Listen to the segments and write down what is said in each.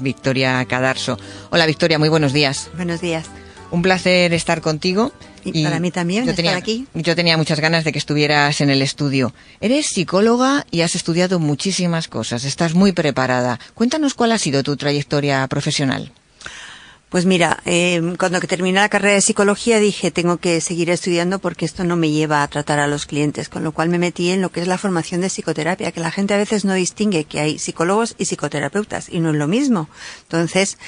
Victoria Cadarso. Hola Victoria, muy buenos días. Buenos días. Un placer estar contigo. Y para mí también estar aquí. Yo tenía muchas ganas de que estuvieras en el estudio. Eres psicóloga y has estudiado muchísimas cosas. Estás muy preparada. Cuéntanos cuál ha sido tu trayectoria profesional. Pues mira, cuando terminé la carrera de psicología dije tengo que seguir estudiando porque esto no me lleva a tratar a los clientes, con lo cual me metí en lo que es la formación de psicoterapia, que la gente a veces no distingue que hay psicólogos y psicoterapeutas y no es lo mismo. Entonces,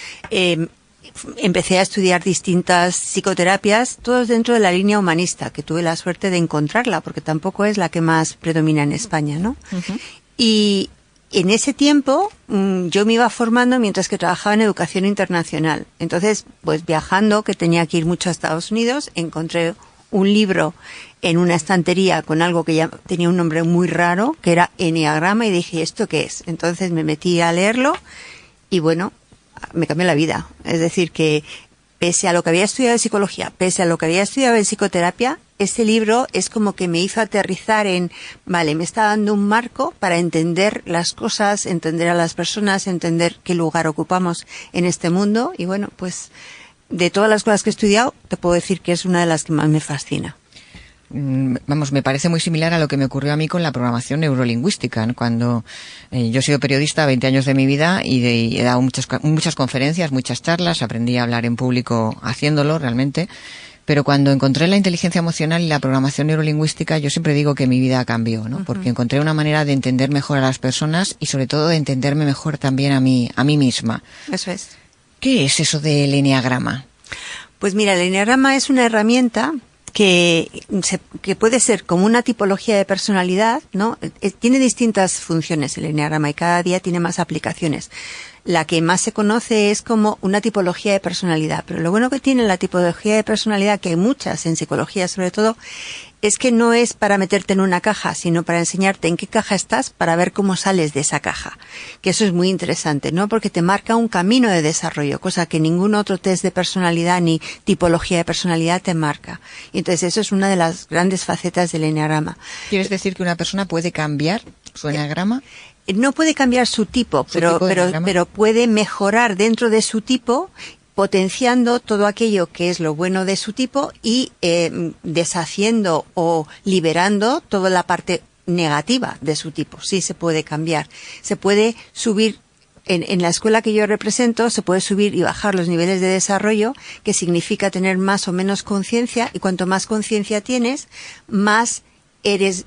empecé a estudiar distintas psicoterapias, todos dentro de la línea humanista, que tuve la suerte de encontrarla porque tampoco es la que más predomina en España, ¿no? Uh-huh. Y en ese tiempo yo me iba formando mientras que trabajaba en educación internacional. Entonces, pues viajando, que tenía que ir mucho a Estados Unidos, encontré un libro en una estantería con algo que ya tenía un nombre muy raro, que era Eneagrama, y dije, ¿esto qué es? Entonces me metí a leerlo y bueno, me cambió la vida. Es decir, que pese a lo que había estudiado de psicología, pese a lo que había estudiado de psicoterapia, este libro es como que me hizo aterrizar en, vale, me está dando un marco para entender las cosas, entender a las personas, entender qué lugar ocupamos en este mundo. Y bueno, pues de todas las cosas que he estudiado, te puedo decir que es una de las que más me fascina. Vamos, me parece muy similar a lo que me ocurrió a mí con la programación neurolingüística, ¿no? Cuando yo he sido periodista 20 años de mi vida y he dado muchas conferencias, muchas charlas, aprendí a hablar en público haciéndolo realmente. Pero cuando encontré la inteligencia emocional y la programación neurolingüística, yo siempre digo que mi vida cambió, ¿no? Uh-huh. Porque encontré una manera de entender mejor a las personas y sobre todo de entenderme mejor también a mí misma. Eso es. ¿Qué es eso del eneagrama? Pues mira, el eneagrama es una herramienta que puede ser como una tipología de personalidad, ¿no? Tiene distintas funciones el eneagrama y cada día tiene más aplicaciones. La que más se conoce es como una tipología de personalidad, pero lo bueno que tiene la tipología de personalidad, que hay muchas en psicología sobre todo, es que no es para meterte en una caja, sino para enseñarte en qué caja estás para ver cómo sales de esa caja. Que eso es muy interesante, ¿no? Porque te marca un camino de desarrollo, cosa que ningún otro test de personalidad ni tipología de personalidad te marca. Y entonces eso es una de las grandes facetas del eneagrama. ¿Quieres decir que una persona puede cambiar su eneagrama? No puede cambiar su tipo, pero puede mejorar dentro de su tipo, potenciando todo aquello que es lo bueno de su tipo y deshaciendo o liberando toda la parte negativa de su tipo. Sí se puede cambiar. Se puede subir, en la escuela que yo represento, se puede subir y bajar los niveles de desarrollo, que significa tener más o menos conciencia, y cuanto más conciencia tienes, más eres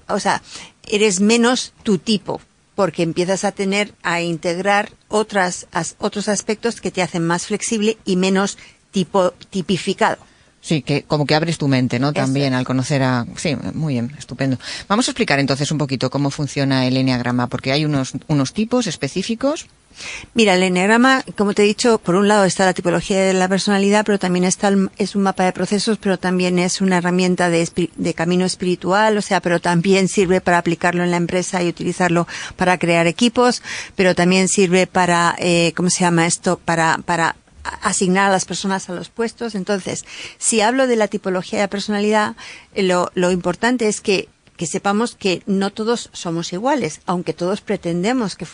menos tu tipo, porque empiezas a integrar otros aspectos que te hacen más flexible y menos tipificado. Sí, que como que abres tu mente, ¿no? También al conocer a... Sí, muy bien, estupendo. Vamos a explicar entonces un poquito cómo funciona el eneagrama, porque hay unos tipos específicos. Mira, el eneagrama, como te he dicho, por un lado está la tipología de la personalidad, pero también es un mapa de procesos, pero también es una herramienta de camino espiritual, o sea, pero también sirve para aplicarlo en la empresa y utilizarlo para crear equipos, pero también sirve para, para asignar a las personas a los puestos. Entonces, si hablo de la tipología de personalidad, lo importante es que sepamos que no todos somos iguales, aunque todos pretendemos que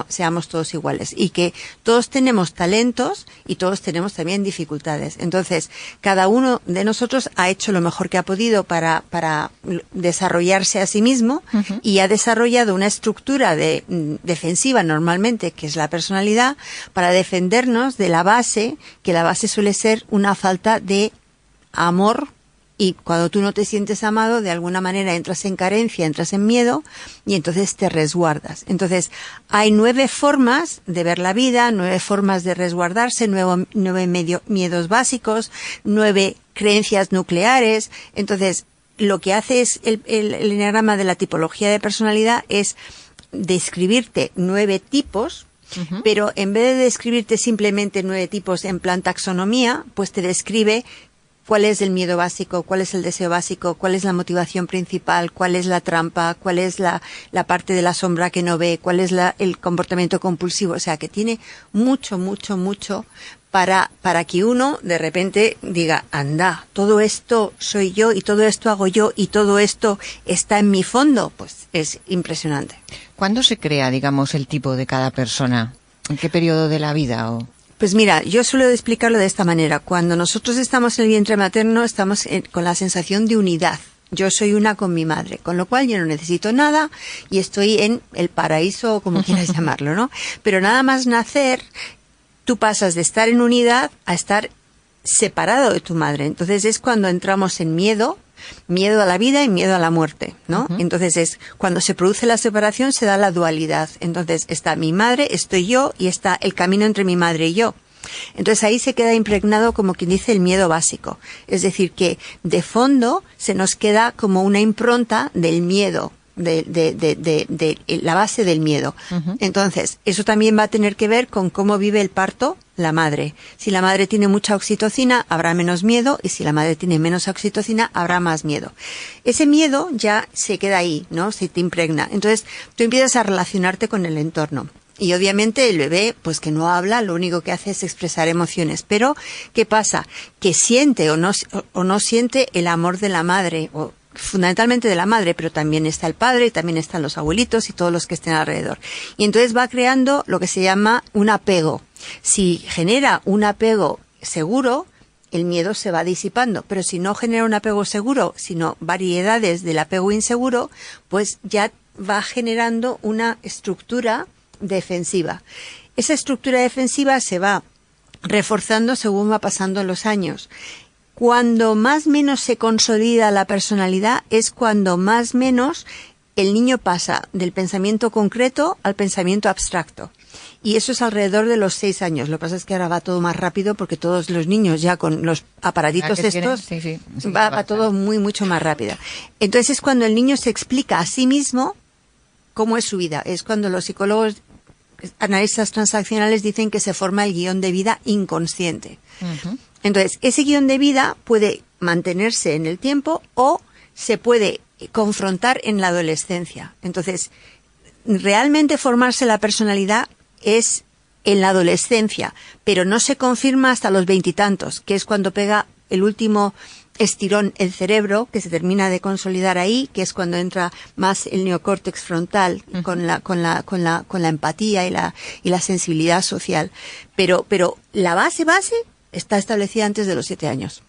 seamos todos iguales, y que todos tenemos talentos y todos tenemos también dificultades. Entonces, cada uno de nosotros ha hecho lo mejor que ha podido para desarrollarse a sí mismo. Uh-huh. Y ha desarrollado una estructura defensiva normalmente, que es la personalidad, para defendernos de la base, que la base suele ser una falta de amor. Y cuando tú no te sientes amado, de alguna manera entras en carencia, entras en miedo y entonces te resguardas. Entonces, hay 9 formas de ver la vida, 9 formas de resguardarse, 9 miedos básicos, 9 creencias nucleares. Entonces, lo que hace es el eneagrama de la tipología de personalidad es describirte 9 tipos. Uh-huh. Pero en vez de describirte simplemente 9 tipos en plan taxonomía, pues te describe cuál es el miedo básico, cuál es el deseo básico, cuál es la motivación principal, cuál es la trampa, cuál es la parte de la sombra que no ve, cuál es el comportamiento compulsivo. O sea, que tiene mucho para que uno de repente diga, anda, todo esto soy yo y todo esto hago yo y todo esto está en mi fondo. Pues es impresionante. ¿Cuándo se crea, digamos, el tipo de cada persona? ¿En qué periodo de la vida? Pues mira, yo suelo explicarlo de esta manera. Cuando nosotros estamos en el vientre materno, estamos con la sensación de unidad. Yo soy una con mi madre, con lo cual yo no necesito nada y estoy en el paraíso, o como quieras llamarlo, ¿no? Pero nada más nacer, tú pasas de estar en unidad a estar separado de tu madre. Entonces es cuando entramos en miedo a la vida y miedo a la muerte, ¿no? Entonces es cuando se produce la separación, se da la dualidad. Entonces está mi madre, estoy yo y está el camino entre mi madre y yo. Entonces ahí se queda impregnado, como quien dice, el miedo básico. Es decir, que de fondo se nos queda como una impronta del miedo, de la base del miedo. Entonces, eso también va a tener que ver con cómo vive el parto la madre. Si la madre tiene mucha oxitocina, habrá menos miedo, y si la madre tiene menos oxitocina, habrá más miedo. Ese miedo ya se queda ahí, ¿no? Se te impregna. Entonces, tú empiezas a relacionarte con el entorno. Y obviamente el bebé, pues que no habla, lo único que hace es expresar emociones. Pero, ¿qué pasa? Que siente o no siente el amor de la madre, o fundamentalmente de la madre, pero también está el padre, y también están los abuelitos y todos los que estén alrededor. Y entonces va creando lo que se llama un apego. Si genera un apego seguro, el miedo se va disipando. Pero si no genera un apego seguro, sino variedades del apego inseguro, pues ya va generando una estructura defensiva. Esa estructura defensiva se va reforzando según va pasando los años. Cuando más menos se consolida la personalidad es cuando más menos el niño pasa del pensamiento concreto al pensamiento abstracto. Y eso es alrededor de los 6 años. Lo que pasa es que ahora va todo más rápido porque todos los niños ya con los aparatitos estos, va todo mucho más rápido. Entonces es cuando el niño se explica a sí mismo cómo es su vida. Es cuando los psicólogos analistas transaccionales dicen que se forma el guión de vida inconsciente. Entonces, ese guión de vida puede mantenerse en el tiempo o se puede confrontar en la adolescencia. Entonces, realmente formarse la personalidad es en la adolescencia, pero no se confirma hasta los 20 y tantos, que es cuando pega el último estirón el cerebro, que se termina de consolidar ahí, que es cuando entra más el neocórtex frontal con la empatía y la sensibilidad social. Pero la base está establecida antes de los 7 años.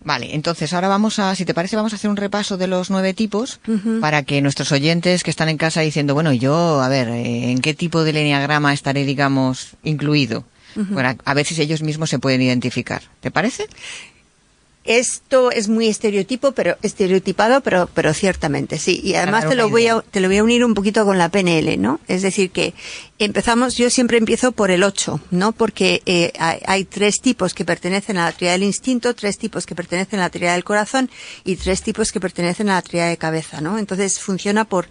Vale, entonces ahora si te parece, vamos a hacer un repaso de los 9 tipos para que nuestros oyentes que están en casa diciendo, bueno, yo, a ver, ¿en qué tipo del eneagrama estaré, digamos, incluido? Bueno, a ver si ellos mismos se pueden identificar. ¿Te parece? Esto es muy estereotipado, pero ciertamente sí. Y además te lo voy a unir un poquito con la PNL, ¿no? Es decir que yo siempre empiezo por el 8, ¿no? Porque hay 3 tipos que pertenecen a la tríada del instinto, 3 tipos que pertenecen a la tríada del corazón y 3 tipos que pertenecen a la tríada de cabeza, ¿no? Entonces funciona por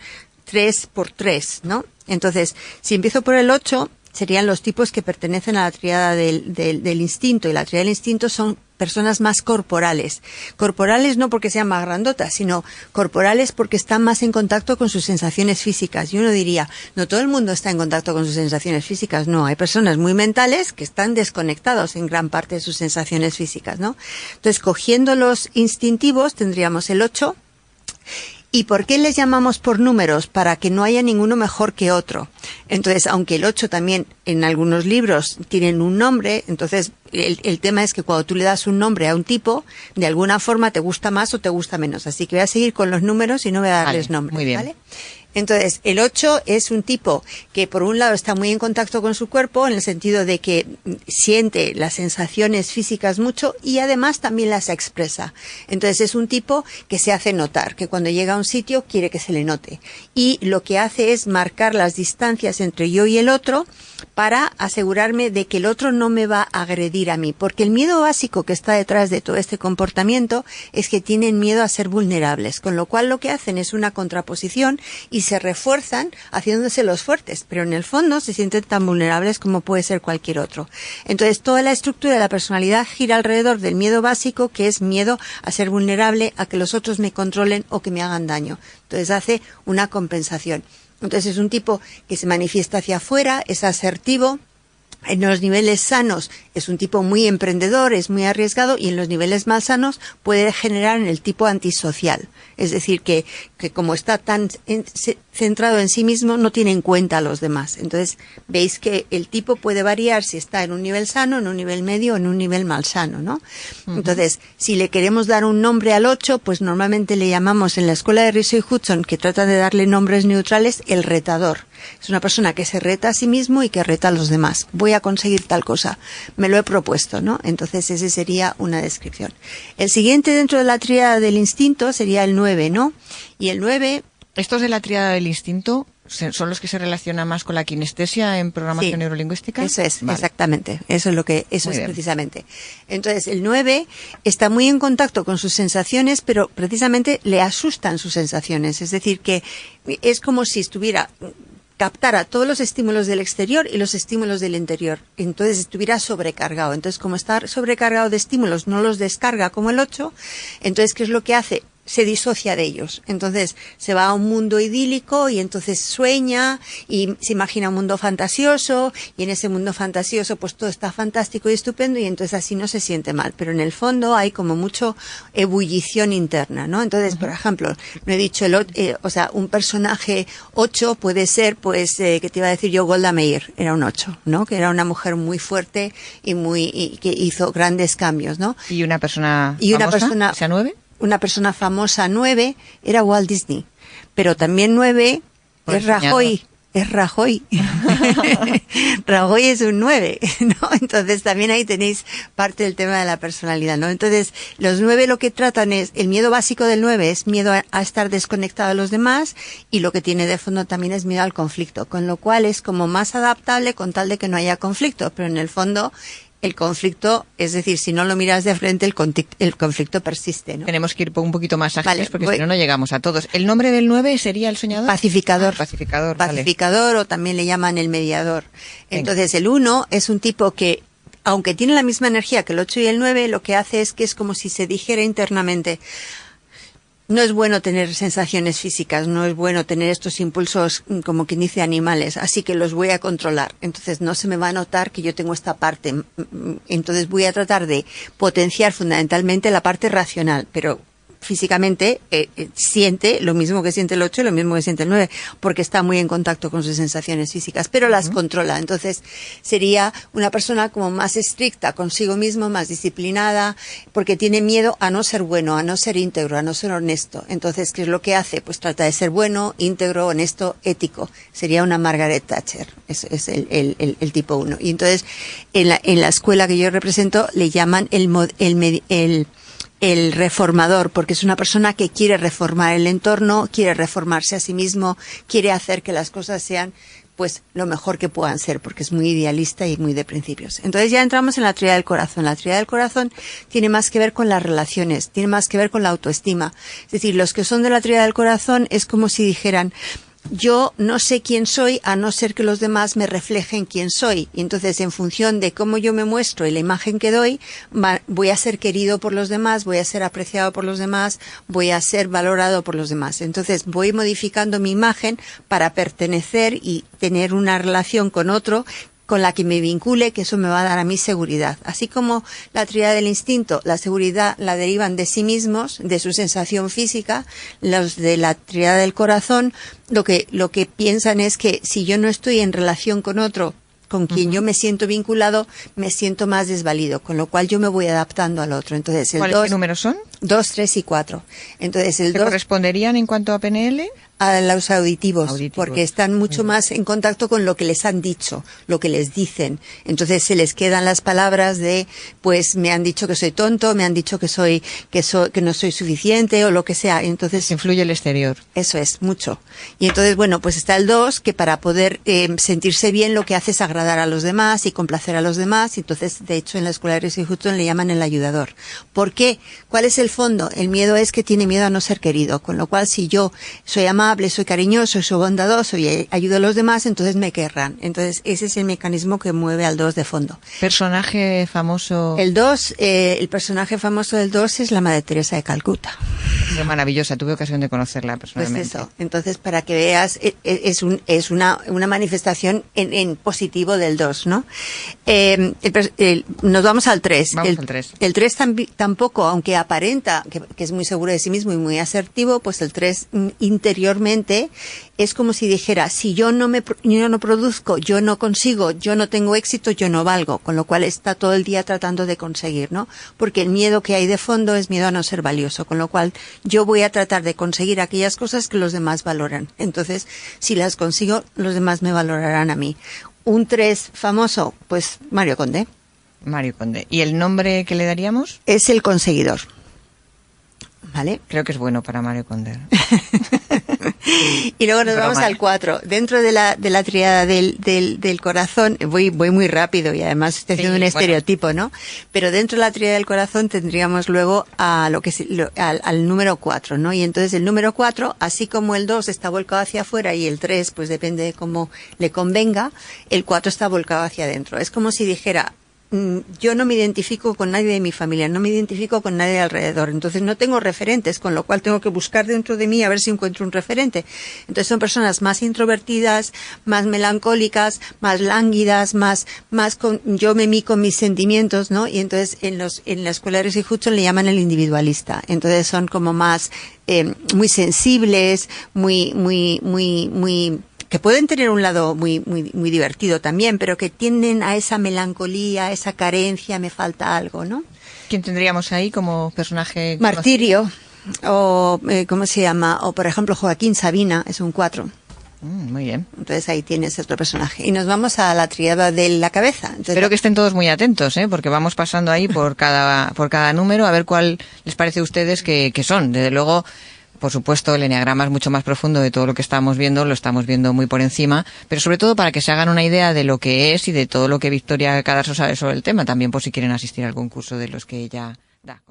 3 por 3, ¿no? Entonces, si empiezo por el 8, serían los tipos que pertenecen a la tríada del instinto, y la tríada del instinto son personas más corporales. Corporales no porque sean más grandotas, sino corporales porque están más en contacto con sus sensaciones físicas. Y uno diría, no todo el mundo está en contacto con sus sensaciones físicas. No, hay personas muy mentales que están desconectados en gran parte de sus sensaciones físicas, ¿no? Entonces, cogiendo los instintivos, tendríamos el 8. ¿Y por qué les llamamos por números? Para que no haya ninguno mejor que otro. Entonces, aunque el 8 también en algunos libros tienen un nombre, entonces el tema es que cuando tú le das un nombre a un tipo, de alguna forma te gusta más o te gusta menos. Así que voy a seguir con los números y no voy a darles nombres. Muy bien. ¿Vale? Entonces, el 8 es un tipo que por un lado está muy en contacto con su cuerpo, en el sentido de que siente las sensaciones físicas mucho y además también las expresa. Entonces es un tipo que se hace notar, que cuando llega a un sitio quiere que se le note. Y lo que hace es marcar las distancias entre yo y el otro para asegurarme de que el otro no me va a agredir a mí. Porque el miedo básico que está detrás de todo este comportamiento es que tienen miedo a ser vulnerables, con lo cual lo que hacen es una contraposición y se refuerzan haciéndose los fuertes, pero en el fondo se sienten tan vulnerables como puede ser cualquier otro. Entonces toda la estructura de la personalidad gira alrededor del miedo básico, que es miedo a ser vulnerable, a que los otros me controlen o que me hagan daño. Entonces hace una compensación. Entonces es un tipo que se manifiesta hacia afuera, es asertivo. En los niveles sanos es un tipo muy emprendedor, es muy arriesgado y en los niveles más sanos puede generar en el tipo antisocial. Es decir, que como está tan centrado en sí mismo, no tiene en cuenta a los demás. Entonces, veis que el tipo puede variar si está en un nivel sano, en un nivel medio o en un nivel malsano, ¿no? Entonces, si le queremos dar un nombre al 8, pues normalmente le llamamos en la escuela de Riso y Hudson, que trata de darle nombres neutrales, el retador. Es una persona que se reta a sí mismo y que reta a los demás. Voy a conseguir tal cosa. Me lo he propuesto, ¿no? Entonces, ese sería una descripción. El siguiente dentro de la tríada del instinto sería el 9, ¿no? Y el 9... Estos de la tríada del instinto son los que se relacionan más con la kinestesia en programación neurolingüística. Eso es, vale. Exactamente. Eso es precisamente. Entonces, el 9 está muy en contacto con sus sensaciones, pero precisamente le asustan sus sensaciones. Es decir, que es como si captara todos los estímulos del exterior y los estímulos del interior. Entonces estuviera sobrecargado. Entonces, como está sobrecargado de estímulos, no los descarga como el 8. Entonces, ¿qué es lo que hace? Se disocia de ellos. Entonces se va a un mundo idílico y entonces sueña y se imagina un mundo fantasioso y en ese mundo fantasioso pues todo está fantástico y estupendo y entonces así no se siente mal. Pero en el fondo hay como mucho ebullición interna, ¿no? Entonces, por ejemplo, no he dicho un personaje 8 puede ser, pues, que te iba a decir yo, Golda Meir, era un 8, ¿no? Que era una mujer muy fuerte y que hizo grandes cambios, ¿no? ¿Y una persona famosa, o sea, 9? Una persona famosa 9 era Walt Disney, pero también 9 es Rajoy. Es Rajoy. Rajoy es un 9, ¿no? Entonces también ahí tenéis parte del tema de la personalidad, ¿no? Entonces, los 9 lo que tratan es, el miedo básico del 9 es miedo a estar desconectado de los demás y lo que tiene de fondo también es miedo al conflicto, con lo cual es como más adaptable con tal de que no haya conflicto, pero en el fondo el conflicto, es decir, si no lo miras de frente, el conflicto persiste, ¿no? Tenemos que ir un poquito más ágiles porque si no llegamos a todos. ¿El nombre del 9 sería el soñador? Pacificador. Pacificador, Pacificador, o también le llaman el mediador. Entonces, el 1 es un tipo que, aunque tiene la misma energía que el 8 y el 9, lo que hace es que es como si se dijera internamente: no es bueno tener sensaciones físicas, no es bueno tener estos impulsos, como quien dice, animales, así que los voy a controlar. Entonces no se me va a notar que yo tengo esta parte. Entonces voy a tratar de potenciar fundamentalmente la parte racional, pero físicamente siente lo mismo que siente el 8 y lo mismo que siente el 9, porque está muy en contacto con sus sensaciones físicas, pero las controla. Entonces sería una persona como más estricta consigo mismo, más disciplinada, porque tiene miedo a no ser bueno, a no ser íntegro, a no ser honesto. Entonces, ¿qué es lo que hace? Pues trata de ser bueno, íntegro, honesto, ético. Sería una Margaret Thatcher. Es el tipo 1. Y entonces, en la escuela que yo represento, le llaman el reformador, porque es una persona que quiere reformar el entorno, quiere reformarse a sí mismo, quiere hacer que las cosas sean pues lo mejor que puedan ser, porque es muy idealista y muy de principios. Entonces ya entramos en la tríada del corazón. La tríada del corazón tiene más que ver con las relaciones, tiene más que ver con la autoestima. Es decir, los que son de la tríada del corazón es como si dijeran: yo no sé quién soy a no ser que los demás me reflejen quién soy. Y entonces, en función de cómo yo me muestro y la imagen que doy, voy a ser querido por los demás, voy a ser apreciado por los demás, voy a ser valorado por los demás. Entonces, voy modificando mi imagen para pertenecer y tener una relación con otro con la que me vincule, que eso me va a dar a mí seguridad. Así como la tríada del instinto, la seguridad la derivan de sí mismos, de su sensación física, los de la tríada del corazón, lo que piensan es que si yo no estoy en relación con otro, con quien yo me siento vinculado, me siento más desvalido, con lo cual yo me voy adaptando al otro. Entonces, ¿Cuáles números son? 2, 3 y 4. Entonces, el ¿Se 2 corresponderían en cuanto a PNL? A los auditivos, porque están mucho más en contacto con lo que les han dicho, lo que les dicen. Entonces se les quedan las palabras de, pues me han dicho que soy tonto, me han dicho que no soy suficiente o lo que sea. Entonces influye el exterior. Eso es, mucho. Y entonces, bueno, pues está el 2, que para poder sentirse bien lo que hace es agradar a los demás y complacer a los demás. Y entonces, de hecho, en la escuela de Riso y Hudson le llaman el ayudador. ¿Por qué? ¿Cuál es el fondo, el miedo es que tiene miedo a no ser querido, con lo cual si yo soy amable, soy cariñoso, soy bondadoso y ayudo a los demás, entonces me querrán. Entonces ese es el mecanismo que mueve al 2 de fondo. Personaje famoso. El 2, el personaje famoso del 2 es la Madre Teresa de Calcuta. Es maravillosa, tuve ocasión de conocerla personalmente. Pues eso, entonces para que veas, es una manifestación en positivo del 2, ¿no? Nos vamos al 3. Vamos al 3. El 3 tampoco, aunque aparenta que es muy seguro de sí mismo y muy asertivo, pues el 3 interiormente es como si dijera, si yo no produzco, yo no consigo, yo no tengo éxito, yo no valgo, con lo cual está todo el día tratando de conseguir, ¿no? Porque el miedo que hay de fondo es miedo a no ser valioso, con lo cual yo voy a tratar de conseguir aquellas cosas que los demás valoran. Entonces, si las consigo, los demás me valorarán a mí. Un 3 famoso, pues Mario Conde. Mario Conde. ¿Y el nombre que le daríamos? Es el conseguidor. ¿Vale? Creo que es bueno para Mario Conde. Y luego nos vamos al 4. Dentro de la tríada del corazón, voy muy rápido y además estoy haciendo un estereotipo, ¿no? Pero dentro de la tríada del corazón tendríamos luego al número 4, ¿no? Y entonces el número 4, así como el 2 está volcado hacia afuera y el 3, pues depende de cómo le convenga, el 4 está volcado hacia adentro. Es como si dijera, yo no me identifico con nadie de mi familia, no me identifico con nadie de alrededor, entonces no tengo referentes, con lo cual tengo que buscar dentro de mí a ver si encuentro un referente. Entonces son personas más introvertidas, más melancólicas, más lánguidas, yo me mico mis sentimientos, ¿no? Y entonces en la escuela de Rishi Hudson le llaman el individualista. Entonces son como más muy sensibles, que pueden tener un lado muy divertido también, pero que tienden a esa melancolía, a esa carencia, me falta algo, ¿no? ¿Quién tendríamos ahí como personaje? Martirio, o ¿cómo se llama? O por ejemplo Joaquín Sabina, es un 4. Muy bien. Entonces ahí tienes otro personaje. Y nos vamos a la tríada de la cabeza. Entonces, espero que estén todos muy atentos, porque vamos pasando ahí por cada número a ver cuál les parece a ustedes que son. Desde luego, por supuesto, el eneagrama es mucho más profundo de todo lo que estamos viendo, lo estamos viendo muy por encima, pero sobre todo para que se hagan una idea de lo que es y de todo lo que Victoria Cadarso sabe sobre el tema, también por si quieren asistir a algún curso de los que ella da.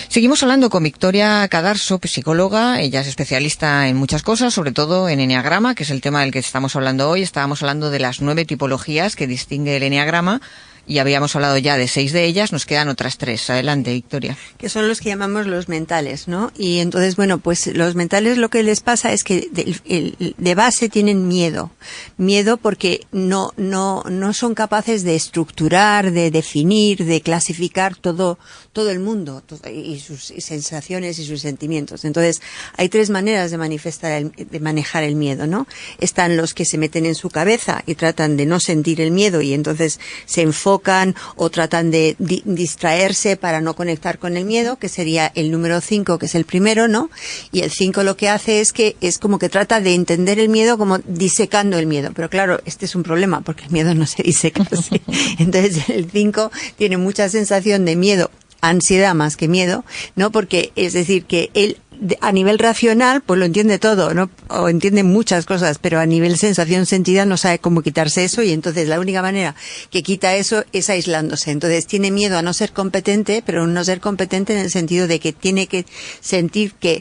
Seguimos hablando con Victoria Cadarso, psicóloga. Ella es especialista en muchas cosas, sobre todo en eneagrama, que es el tema del que estamos hablando hoy. Estábamos hablando de las 9 tipologías que distingue el eneagrama. Y habíamos hablado ya de 6 de ellas, nos quedan otras 3. Adelante, Victoria. Que son los que llamamos los mentales, ¿no? Y entonces, bueno, pues los mentales lo que les pasa es que de base tienen miedo. Miedo porque no son capaces de estructurar, de definir, de clasificar todo el mundo y sus sensaciones y sus sentimientos. Entonces, hay 3 maneras de de manejar el miedo, ¿no? Están los que se meten en su cabeza y tratan de no sentir el miedo y entonces se enfocan o tratan de distraerse para no conectar con el miedo, que sería el número 5, que es el primero, ¿no? Y el 5 lo que hace es como que trata de entender el miedo como disecando el miedo. Pero claro, este es un problema porque el miedo no se diseca así. Entonces el 5 tiene mucha sensación de miedo, ansiedad más que miedo, ¿no? Porque es decir que él a nivel racional pues lo entiende todo, ¿no? O entiende muchas cosas, pero a nivel sensación sentida no sabe cómo quitarse eso y entonces la única manera que quita eso es aislándose. Entonces tiene miedo a no ser competente, pero no ser competente en el sentido de que tiene que sentir que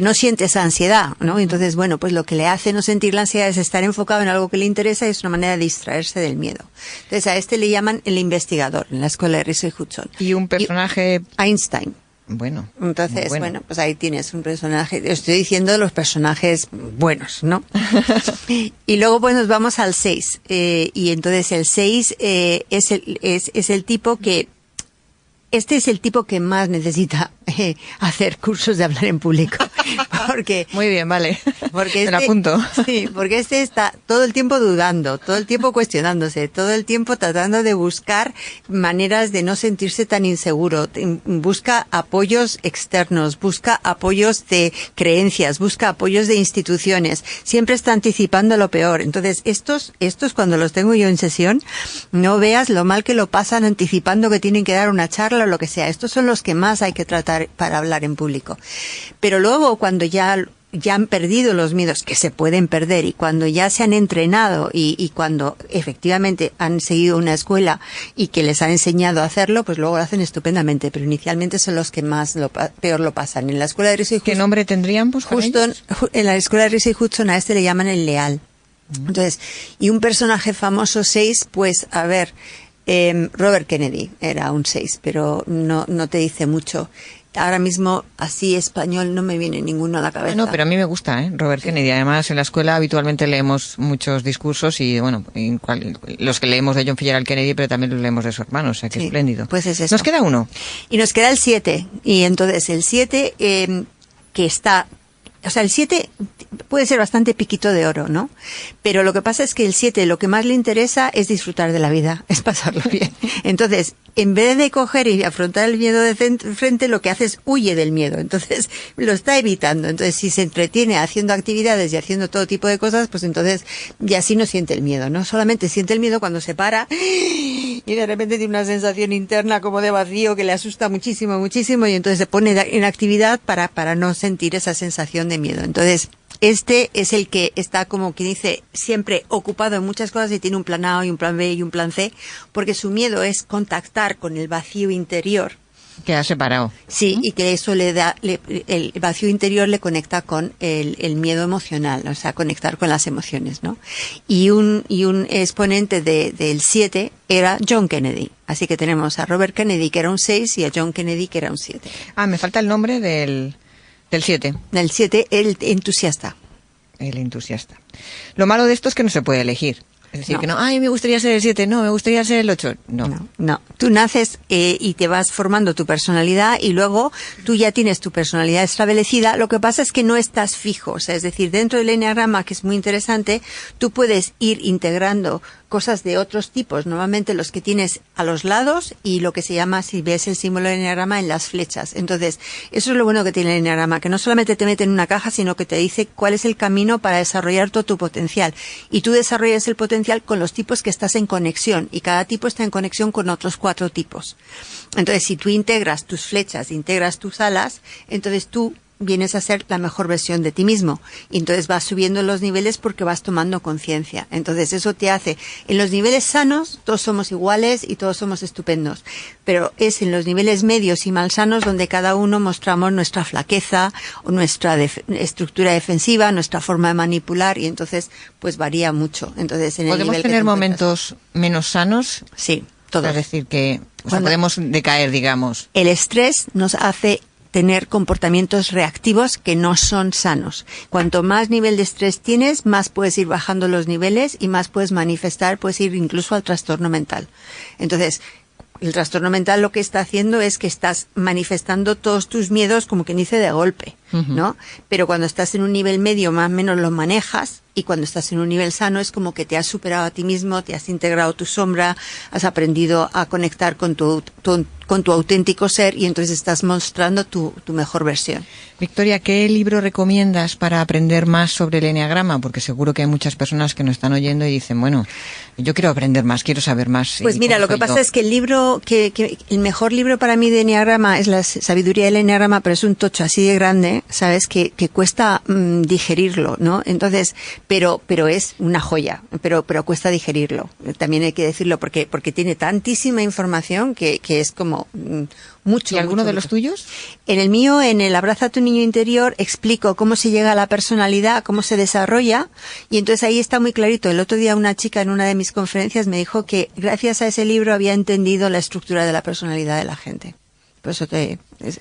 no siente esa ansiedad, ¿no? Entonces, bueno, pues lo que le hace no sentir la ansiedad es estar enfocado en algo que le interesa y es una manera de distraerse del miedo. Entonces a este le llaman el investigador en la escuela de Rishi Hudson. Y un personaje... Einstein. Bueno. Entonces, bueno, pues ahí tienes un personaje. Estoy diciendo los personajes buenos, ¿no? Y luego, pues nos vamos al 6. Y entonces el 6 es el tipo que... Este es el tipo que más necesita hacer cursos de hablar en público. Porque, muy bien, vale. Porque me lo apunto. Sí, porque este está todo el tiempo dudando, todo el tiempo cuestionándose, todo el tiempo tratando de buscar maneras de no sentirse tan inseguro. Busca apoyos externos, busca apoyos de creencias, busca apoyos de instituciones. Siempre está anticipando lo peor. Entonces, estos cuando los tengo yo en sesión, no veas lo mal que lo pasan anticipando que tienen que dar una charla o lo que sea. Estos son los que más hay que tratar para hablar en público. Pero luego, cuando ya ya han perdido los miedos, que se pueden perder, y cuando ya se han entrenado y cuando efectivamente han seguido una escuela y que les han enseñado a hacerlo, pues luego lo hacen estupendamente, pero inicialmente son los que más peor lo pasan. En la escuela de Risey Hudson, ¿qué nombre tendrían? Pues, en la escuela de Risey Hudson a este le llaman el leal. Entonces, y un personaje famoso 6, pues a ver, Robert Kennedy era un 6, pero no te dice mucho. Ahora mismo, así español, no me viene ninguno a la cabeza. No, pero a mí me gusta, Robert Kennedy. Además, en la escuela habitualmente leemos muchos discursos y, bueno, los que leemos de John Fitzgerald Kennedy, pero también los leemos de su hermano, o sea que sí, espléndido. Pues es eso. Nos queda uno. Y nos queda el 7. Y entonces el 7, que está... O sea, el 7 puede ser bastante piquito de oro, ¿no? Pero lo que pasa es que el 7 lo que más le interesa es disfrutar de la vida, es pasarlo bien. Entonces, en vez de coger y afrontar el miedo de frente, lo que hace es huye del miedo. Entonces, lo está evitando. Entonces, si se entretiene haciendo actividades y haciendo todo tipo de cosas, pues entonces ya así no siente el miedo, ¿no? Solamente siente el miedo cuando se para y de repente tiene una sensación interna como de vacío que le asusta muchísimo, muchísimo, y entonces se pone en actividad para no sentir esa sensación de miedo. Entonces, este es el que está, como quien dice, siempre ocupado en muchas cosas y tiene un plan A y un plan B y un plan C, porque su miedo es contactar con el vacío interior. Que ha separado. Sí, y que eso el vacío interior le conecta con el miedo emocional, o sea, conectar con las emociones, ¿no? Y un exponente del 7 era John Kennedy. Así que tenemos a Robert Kennedy, que era un 6, y a John Kennedy, que era un 7. Ah, me falta el nombre del 7. Del 7, el entusiasta. El entusiasta. Lo malo de esto es que no se puede elegir. Es decir, No. que no, ay, me gustaría ser el 7, no, me gustaría ser el 8. No. Tú naces y te vas formando tu personalidad y luego tú ya tienes tu personalidad establecida. Lo que pasa es que no estás fijo. O sea, es decir, dentro del eneagrama, que es muy interesante, tú puedes ir integrando cosas de otros tipos, normalmente los que tienes a los lados y lo que se llama, si ves el símbolo del eneagrama, en las flechas. Entonces, eso es lo bueno que tiene el eneagrama, que no solamente te mete en una caja, sino que te dice cuál es el camino para desarrollar todo tu potencial. Y tú desarrollas el potencial con los tipos que estás en conexión, y cada tipo está en conexión con otros 4 tipos. Entonces, si tú integras tus flechas, integras tus alas, entonces tú vienes a ser la mejor versión de ti mismo. Y entonces vas subiendo los niveles porque vas tomando conciencia. Entonces eso te hace, en los niveles sanos, todos somos iguales y todos somos estupendos. Pero es en los niveles medios y malsanos donde cada uno mostramos nuestra flaqueza o nuestra estructura defensiva, nuestra forma de manipular, y entonces pues varía mucho. Entonces, en el ¿podemos nivel tener momentos menos sanos? Sí, todos. Es decir, que podemos decaer, digamos. El estrés nos hace tener comportamientos reactivos que no son sanos. Cuanto más nivel de estrés tienes, más puedes ir bajando los niveles y más puedes manifestar, puedes ir incluso al trastorno mental. Entonces, el trastorno mental lo que está haciendo es que estás manifestando todos tus miedos, como quien dice, de golpe, ¿no? Pero cuando estás en un nivel medio, más o menos lo manejas, y cuando estás en un nivel sano es como que te has superado a ti mismo, te has integrado tu sombra, has aprendido a conectar con tu auténtico ser, y entonces estás mostrando tu mejor versión. Victoria, ¿qué libro recomiendas para aprender más sobre el eneagrama? Porque seguro que hay muchas personas que nos están oyendo y dicen, bueno, yo quiero aprender más, quiero saber más. Pues mira, lo que pasa es que el libro, el mejor libro para mí de eneagrama es La sabiduría del eneagrama, pero es un tocho así de grande, ¿sabes? Que cuesta digerirlo, ¿no? Entonces, pero es una joya, pero cuesta digerirlo. También hay que decirlo porque tiene tantísima información que es como mucho. ¿Y alguno mucho, de los tuyos? En el mío, en el Abraza a tu niño interior, explico cómo se llega a la personalidad, cómo se desarrolla, y entonces ahí está muy clarito. El otro día una chica en una de mis conferencias me dijo que gracias a ese libro había entendido la estructura de la personalidad de la gente. Por eso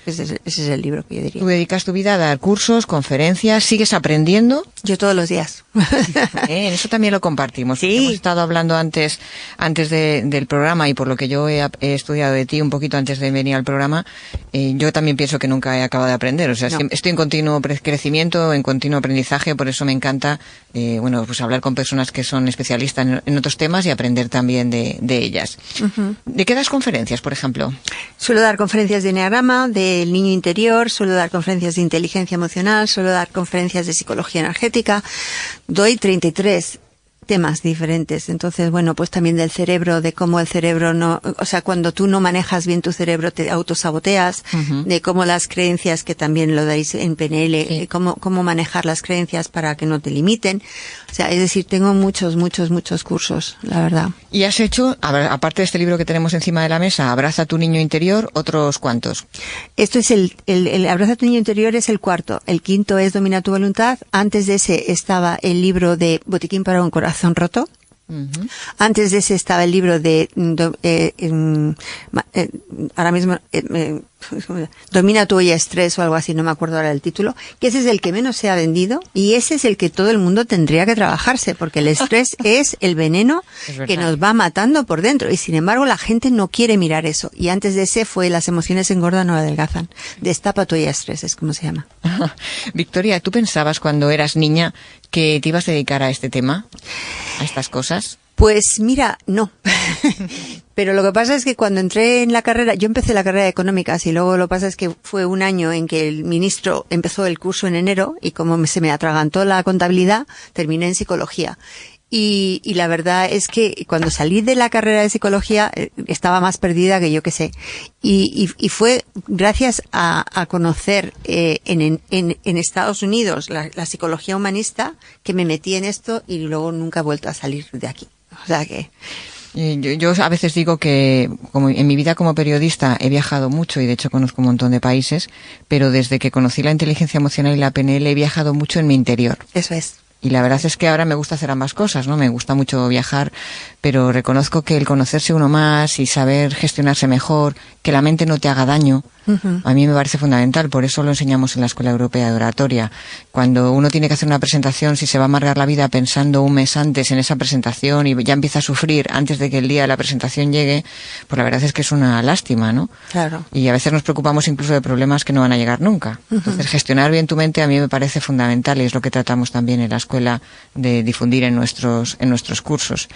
ese es el libro que yo diría. ¿Tú dedicas tu vida a dar cursos, conferencias, sigues aprendiendo? Yo todos los días. En eso también lo compartimos. Sí. Hemos estado hablando antes del programa, y por lo que yo he estudiado de ti un poquito antes de venir al programa, yo también pienso que nunca he acabado de aprender. O sea, No. estoy en continuo crecimiento, en continuo aprendizaje, por eso me encanta, pues hablar con personas que son especialistas en otros temas y aprender también de ellas. ¿De qué das conferencias, por ejemplo? Suelo dar conferencias de eneagrama, del niño interior, suelo dar conferencias de inteligencia emocional, suelo dar conferencias de psicología energética. Doy 33 temas diferentes. Entonces, bueno, pues también del cerebro, de cómo el cerebro no, o sea, cuando tú no manejas bien tu cerebro te autosaboteas, de cómo las creencias, que también lo dais en PNL, cómo manejar las creencias para que no te limiten. O sea, es decir, tengo muchos cursos, la verdad. Y has hecho, aparte de este libro que tenemos encima de la mesa, Abraza a tu niño interior, otros cuantos. Esto es el Abraza a tu niño interior es el cuarto. El quinto es Domina tu voluntad. Antes de ese estaba el libro de Botiquín para un corazón roto. Antes de ese estaba el libro de ahora mismo Domina tu olla estrés o algo así, no me acuerdo ahora el título, que ese es el que menos se ha vendido y ese es el que todo el mundo tendría que trabajarse, porque el estrés es el veneno que nos va matando por dentro y sin embargo la gente no quiere mirar eso. Y antes de ese fue Las emociones engordan o adelgazan. Destapa tu olla estrés, es como se llama. Victoria, ¿tú pensabas cuando eras niña que te ibas a dedicar a este tema, a estas cosas? Pues mira, no. Pero lo que pasa es que cuando entré en la carrera, yo empecé la carrera de económicas y luego lo que pasa es que fue un año en que el ministro empezó el curso en enero y como se me atragantó la contabilidad, terminé en psicología. Y la verdad es que cuando salí de la carrera de psicología estaba más perdida que yo que sé. Y fue gracias a conocer en Estados Unidos la psicología humanista que me metí en esto y luego nunca he vuelto a salir de aquí. O sea que... Yo a veces digo que como en mi vida como periodista he viajado mucho y de hecho conozco un montón de países, pero desde que conocí la inteligencia emocional y la PNL he viajado mucho en mi interior. Eso es. Y la verdad es que ahora me gusta hacer ambas cosas, ¿no? Me gusta mucho viajar, pero reconozco que el conocerse uno más y saber gestionarse mejor, que la mente no te haga daño, a mí me parece fundamental. Por eso lo enseñamos en la Escuela Europea de Oratoria. Cuando uno tiene que hacer una presentación, si se va a amargar la vida pensando un mes antes en esa presentación y ya empieza a sufrir antes de que el día de la presentación llegue, pues la verdad es que es una lástima, ¿no? Claro. Y a veces nos preocupamos incluso de problemas que no van a llegar nunca. Entonces, gestionar bien tu mente a mí me parece fundamental y es lo que tratamos también en la escuela de difundir en nuestros cursos.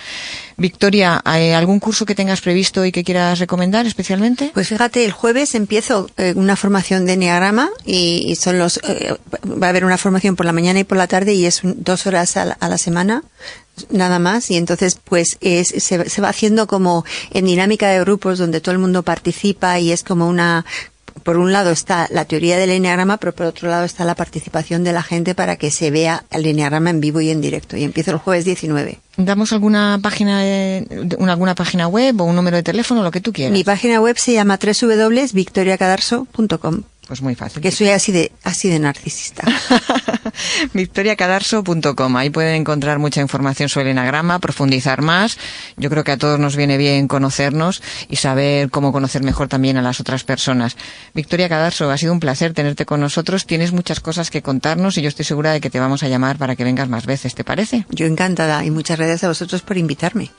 Victoria, ¿hay algún curso que tengas previsto y que quieras recomendar especialmente? Pues fíjate, el jueves empiezo una formación de enneagrama y son va a haber una formación por la mañana y por la tarde y es 2 horas a la semana, nada más, y entonces pues se va haciendo como en dinámica de grupos donde todo el mundo participa y es como por un lado está la teoría del enneagrama, pero por otro lado está la participación de la gente para que se vea el enneagrama en vivo y en directo. Y empiezo el jueves 19. ¿Damos alguna página web o un número de teléfono, lo que tú quieras? Mi página web se llama www.victoriacadarso.com. Pues muy fácil. Que soy así de narcisista. victoriacadarso.com. Ahí pueden encontrar mucha información sobre el enagrama, profundizar más. Yo creo que a todos nos viene bien conocernos y saber cómo conocer mejor también a las otras personas. Victoria Cadarso, ha sido un placer tenerte con nosotros. Tienes muchas cosas que contarnos y yo estoy segura de que te vamos a llamar para que vengas más veces. ¿Te parece? Yo encantada y muchas gracias a vosotros por invitarme.